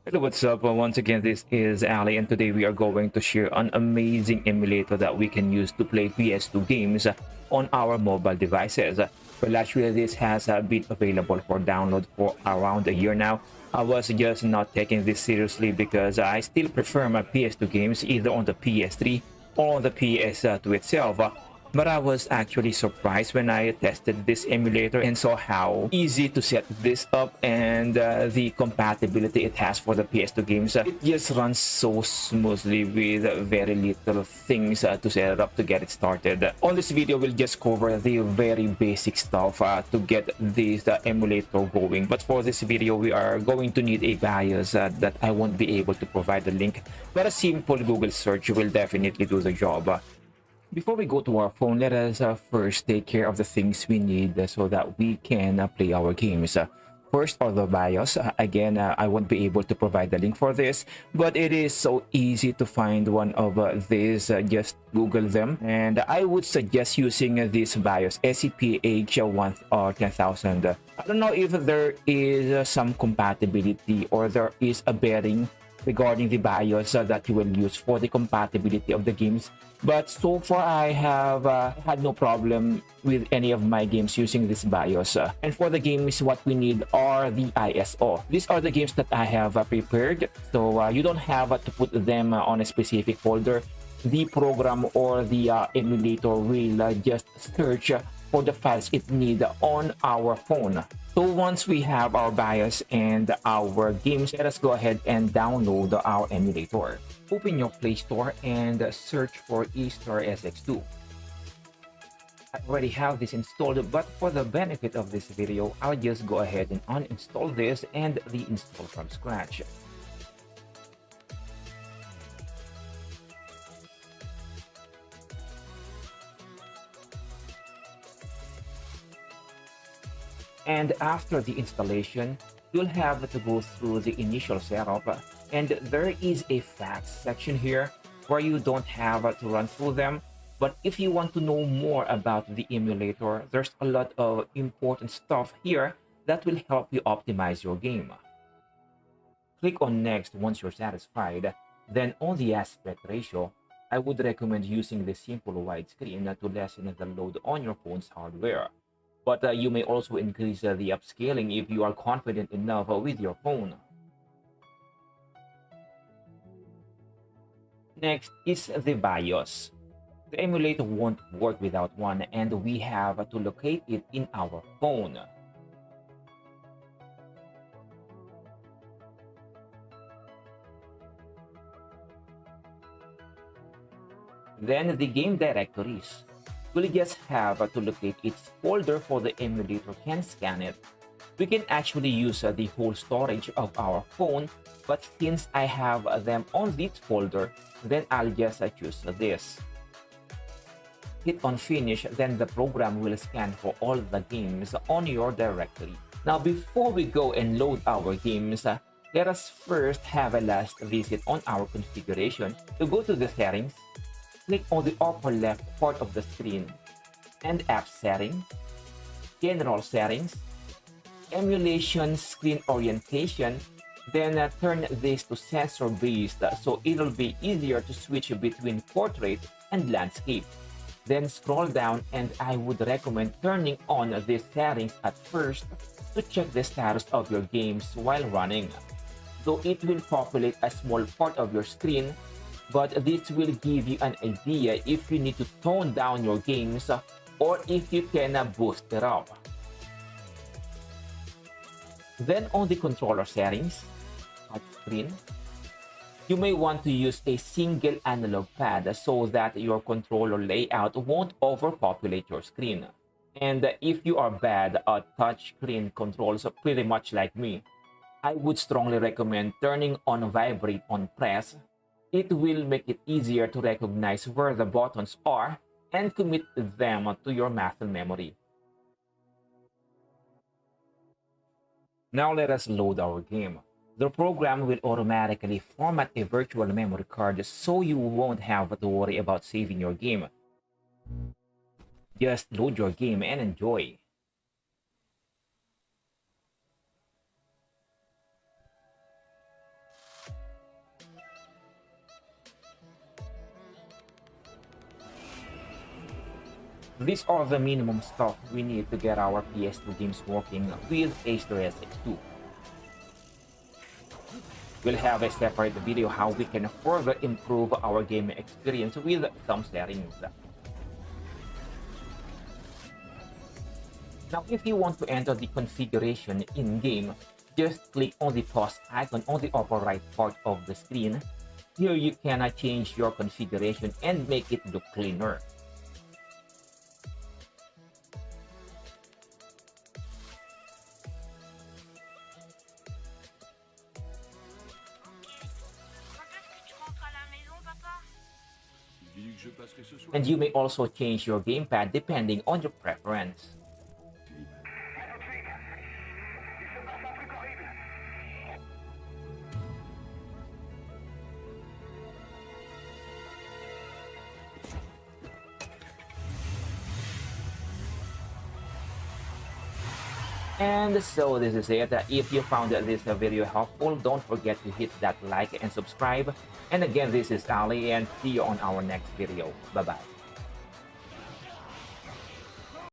Hello, what's up? Once again, this is Ali, and today we are going to share an amazing emulator that we can use to play PS2 games on our mobile devices. Well, actually, this has been available for download for around a year now. I was just not taking this seriously because I still prefer my PS2 games either on the PS3 or on the PS2 itself. But I was actually surprised when I tested this emulator and saw how easy to set this up and the compatibility it has for the PS2 games. It just runs so smoothly with very little things to set it up to get it started. On this video, we'll just cover the very basic stuff to get this emulator going. But for this video, we are going to need a BIOS that I won't be able to provide the link, but a simple Google search will definitely do the job. Before we go to our phone, let us first take care of the things we need so that we can play our games. First are the BIOS. Again, I won't be able to provide the link for this, but it is so easy to find one of these. Just Google them. And I would suggest using this BIOS, SCPH1 or 10,000. I don't know if there is some compatibility or there is a bearing regarding the BIOS that you will use for the compatibility of the games. But so far, I have had no problem with any of my games using this BIOS. And for the games, what we need are the ISO. These are the games that I have prepared. So you don't have to put them on a specific folder. The program or the emulator will just search for the files it needs on our phone. So once we have our BIOS and our games, let us go ahead and download our emulator. Open your Play Store and search for eStar SX2. I already have this installed, but for the benefit of this video, I'll just go ahead and uninstall this and reinstall from scratch. And after the installation, you'll have to go through the initial setup, and there is a facts section here where you don't have to run through them. But if you want to know more about the emulator, there's a lot of important stuff here that will help you optimize your game. Click on next once you're satisfied. Then on the aspect ratio, I would recommend using the simple widescreen to lessen the load on your phone's hardware. But you may also increase the upscaling if you are confident enough with your phone. Next is the BIOS. The emulator won't work without one, and we have to locate it in our phone. Then the game directories. We'll just have to locate its folder for the emulator can scan it. We can actually use the whole storage of our phone, but since I have them on this folder, then I'll just choose this. Hit on finish, then the program will scan for all the games on your directory. Now before we go and load our games, let us first have a last visit on our configuration. To go to the settings, click on the upper left part of the screen and App Settings, General Settings, Emulation Screen Orientation, then turn this to Sensor Based so it'll be easier to switch between portrait and landscape. Then scroll down, and I would recommend turning on these settings at first to check the status of your games while running. Though it will populate a small part of your screen, but this will give you an idea if you need to tone down your games or if you can boost it up. Then on the controller settings, touchscreen, you may want to use a single analog pad so that your controller layout won't overpopulate your screen. And if you are bad at touchscreen controls, pretty much like me, I would strongly recommend turning on Vibrate on Press. It will make it easier to recognize where the buttons are and commit them to your muscle memory. Now let us load our game. The program will automatically format a virtual memory card so you won't have to worry about saving your game. Just load your game and enjoy. These are the minimum stuff we need to get our PS2 games working with H2SX2. We'll have a separate video how we can further improve our gaming experience with some settings. Now, if you want to enter the configuration in-game, just click on the plus icon on the upper right part of the screen. Here you can change your configuration and make it look cleaner. And you may also change your gamepad depending on your preference. And so this is it. If you found this video helpful, don't forget to hit that like and subscribe. And again, this is Ali, and see you on our next video. Bye bye.